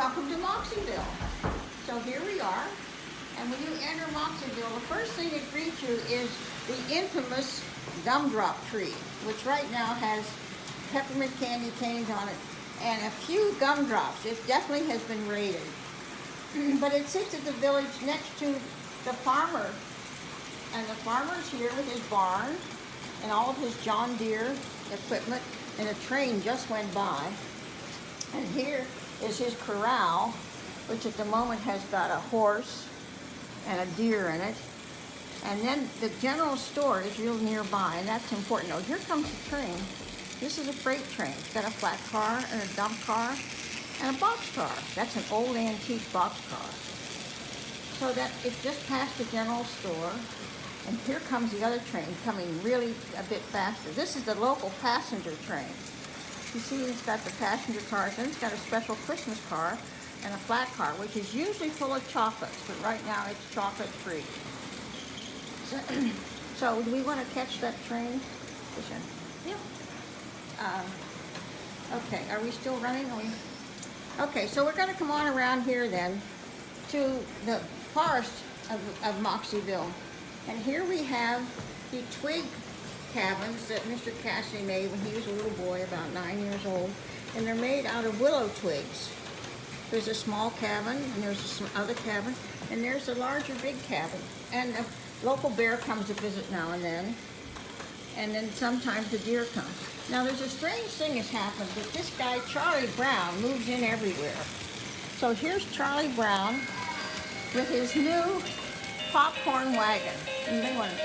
welcome to Moxieville. So here we are, and when you enter Moxieville, the first thing that greets you is the infamous Gumdrop Tree, which right now has peppermint candy canes on it and a few gumdrops. It definitely has been raided. But it sits at the village next to the farmer, and the farmer's here with his barn and all of his John Deere equipment, and a train just went by. And here is his corral, which at the moment has got a horse and a deer in it. And then the general store is real nearby, and that's important. Oh, here comes the train. This is a freight train. It's got a flat car and a dump car and a box car. That's an old antique box car. So that it just passed the general store, and here comes the other train coming really a bit faster. This is the local passenger train. You see, it's got the passenger cars, and it's got a special Christmas car and a flat car, which is usually full of chocolates, but right now it's chocolate free. So do we want to catch that train? Yeah. Okay, are we still running? Okay, so we're going to come on around here then to the forest of Moxieville. And here we have the twig cabins that Mr. Cassidy made when he was a little boy, about 9 years old. And they're made out of willow twigs. There's a small cabin, and there's some other cabin, and there's a larger big cabin. And a local bear comes to visit now and then sometimes the deer comes. Now there's a strange thing that's happened, that this guy, Charlie Brown, moves in everywhere. So here's Charlie Brown with his new popcorn wagon. And they want to,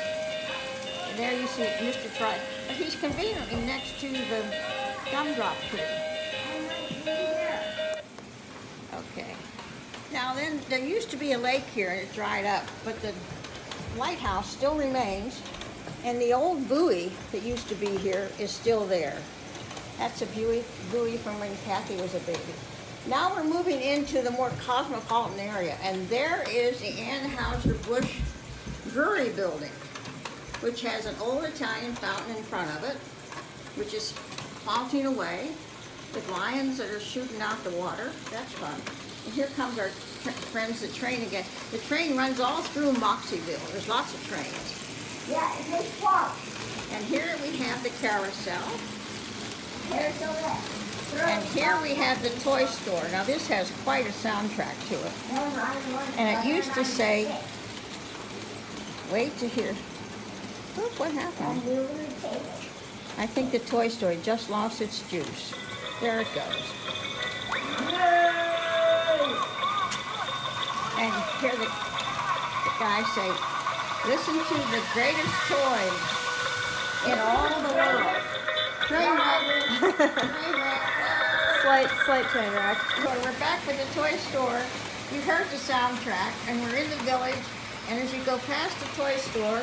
there you see Mr. Troy. But he's conveniently next to the gumdrop tree. Okay. Now then, there used to be a lake here and it dried up, but the lighthouse still remains, and the old buoy that used to be here is still there. That's a buoy from when Kathy was a baby. Now we're moving into the more cosmopolitan area, and there is the Anheuser-Busch Brewery building, which has an old Italian fountain in front of it, which is founting away with lions that are shooting out the water. That's fun. And here comes our friends, the train again. The train runs all through Moxieville. There's lots of trains. Yeah, it makes walk. And here we have the carousel. There's the left. And here we have the toy store. Now this has quite a soundtrack to it. And it used to say, wait to hear. Look what happened. I think the toy store just lost its juice. There it goes. And hear the guy say, listen to the greatest toys in all the world. Train wreck. Slight train wreck. So we're back with the toy store. You heard the soundtrack, and we're in the village. And as you go past the toy store,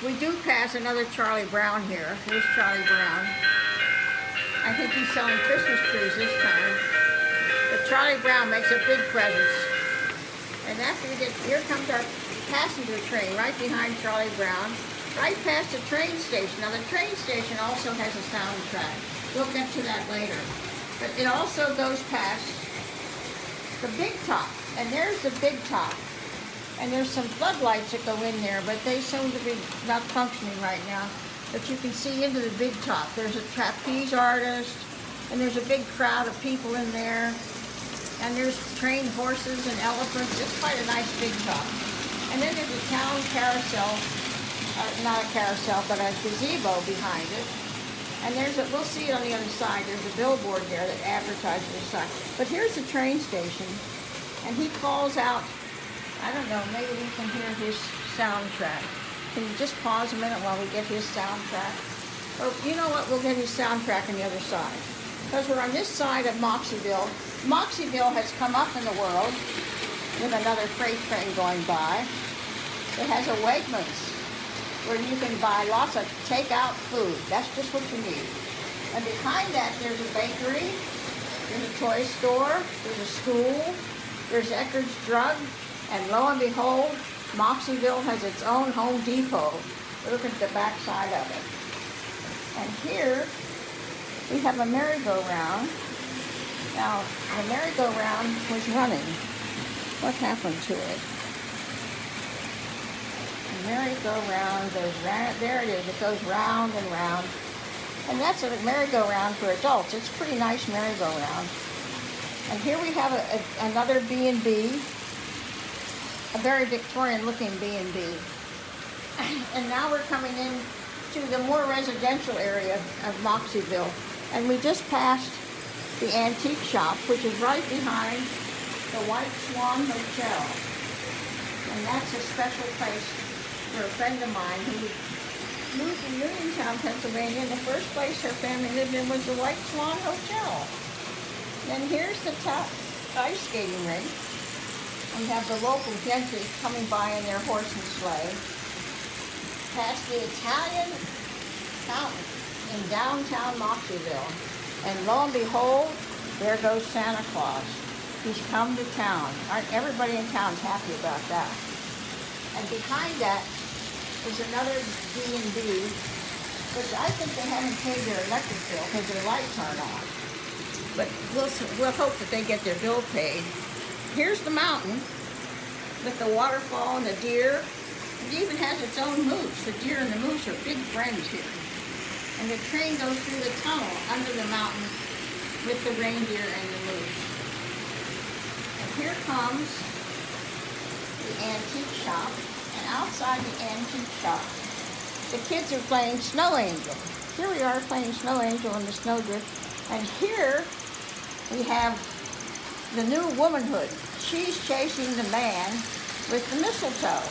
we do pass another Charlie Brown here. Here's Charlie Brown. I think he's selling Christmas trees this time. But Charlie Brown makes a big presence. And after we get, here comes our passenger train right behind Charlie Brown, right past the train station. Now the train station also has a soundtrack. We'll get to that later. But it also goes past the Big Top. And there's the Big Top. And there's some floodlights that go in there, but they seem to be not functioning right now. But you can see into the Big Top. There's a trapeze artist, and there's a big crowd of people in there. And there's trained horses and elephants. It's quite a nice Big Top. And then there's a town carousel, not a carousel, but a gazebo behind it. And there's a, we'll see it on the other side. There's a billboard there that advertises the side. But here's the train station, and he calls out, I don't know, maybe we can hear his soundtrack. Can you just pause a minute while we get his soundtrack? Or you know what, we'll get his soundtrack on the other side. Because we're on this side of Moxieville. Moxieville has come up in the world with another freight train going by. It has a Wegmans where you can buy lots of takeout food. That's just what you need. And behind that there's a bakery, there's a toy store, there's a school, there's Eckerd's Drug, and lo and behold, Moxieville has its own Home Depot. Look at the back side of it. And here we have a merry-go-round Now, the merry-go-round was running. What happened to it? The merry-go-round goes round. There it is. It goes round and round. And that's a merry-go-round for adults. It's a pretty nice merry-go-round. And here we have another B&B, a very Victorian-looking B&B. And now we're coming in to the more residential area of Moxieville. And we just passed the antique shop, which is right behind the White Swan Hotel. And that's a special place for a friend of mine who moved from Uniontown, Pennsylvania, and the first place her family lived in was the White Swan Hotel. Then here's the top ice skating rink. We have the local gentry coming by in their horse and sleigh. Past the Italian fountain in downtown Moxieville. And lo and behold, there goes Santa Claus. He's come to town. Aren't everybody in town's happy about that? And behind that is another B&B, which I think they haven't paid their electric bill because their lights aren't on. But we'll hope that they get their bill paid. Here's the mountain with the waterfall and the deer. It even has its own moose. The deer and the moose are big friends here. And the train goes through the tunnel under the mountain with the reindeer and the moose. And here comes the antique shop. And outside the antique shop, the kids are playing Snow Angel. Here we are playing Snow Angel in the snowdrift. And here we have the new womanhood. She's chasing the man with the mistletoe.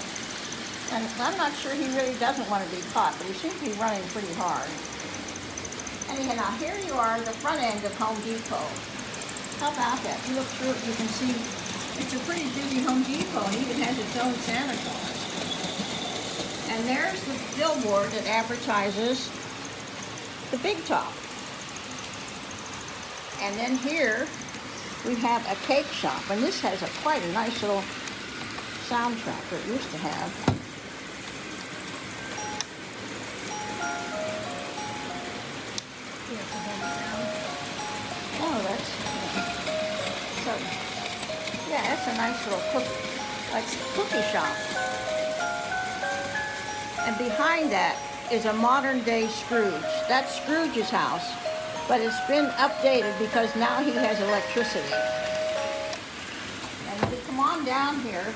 And I'm not sure he really doesn't want to be caught, but he seems to be running pretty hard. Anyhow, now here you are, the front end of Home Depot. How about that? You look through it, you can see it's a pretty busy Home Depot, and even has its own Santa Claus. And there's the billboard that advertises the Big Top. And then here we have a cake shop, and this has quite a nice little soundtrack that it used to have. Oh, that's a nice little cookie shop. And behind that is a modern day Scrooge. That's Scrooge's house, but it's been updated because now he has electricity. And if you come on down here,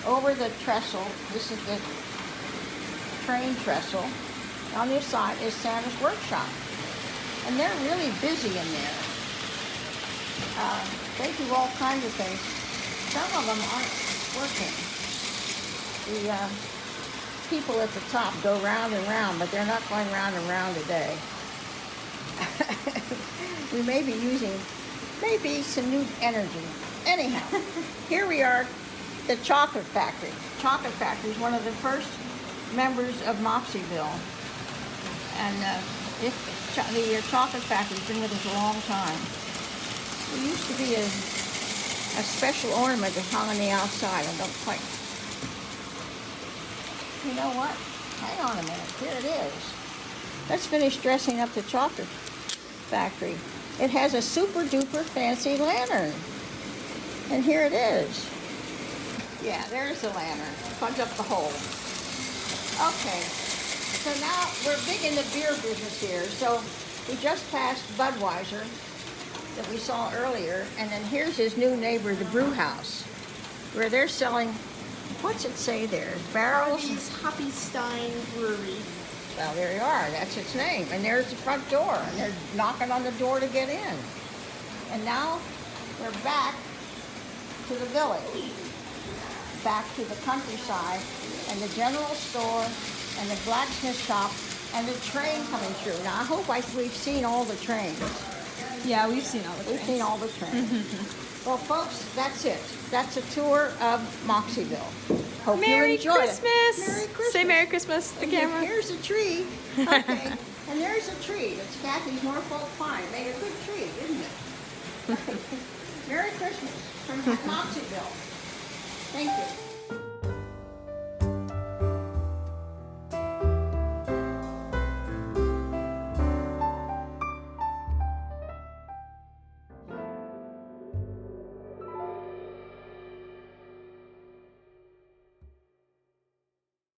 over the trestle, this is the train trestle. On this side is Santa's workshop. And they're really busy in there. They do all kinds of things. Some of them aren't working. The people at the top go round and round, but they're not going round and round today. We may be using maybe some new energy. Anyhow, here we are, the chocolate factory. Chocolate factory is one of the first members of Moxieville. And the chocolate factory's been with us a long time. It used to be a special ornament that hung on the outside. I don't quite... You know what? Hang on a minute. Here it is. Let's finish dressing up the chocolate factory. It has a super duper fancy lantern. And here it is. Yeah, there's the lantern. Plug up the hole. Okay. So now we're big in the beer business here. So we just passed Budweiser that we saw earlier, and then here's his new neighbor, the Brew House, where they're selling, what's it say there? Barrels? Hoppy Stein Brewery. Well, there you are. That's its name. And there's the front door, and they're knocking on the door to get in. And now we're back to the village, back to the countryside, and the general store, and the blacksmith shop, and the train coming through. Now, I hope we've seen all the trains. Yeah, we've seen all the trains. We've seen all the trains. Well, folks, that's it. That's a tour of Moxieville. Hope Merry you enjoyed Christmas! it. Merry Christmas! Say Merry Christmas to the camera. Here's a tree. Okay. And there's a tree. It's Kathy's Norfolk pine. Made a good tree, didn't it? Merry Christmas from Moxieville. Thank you.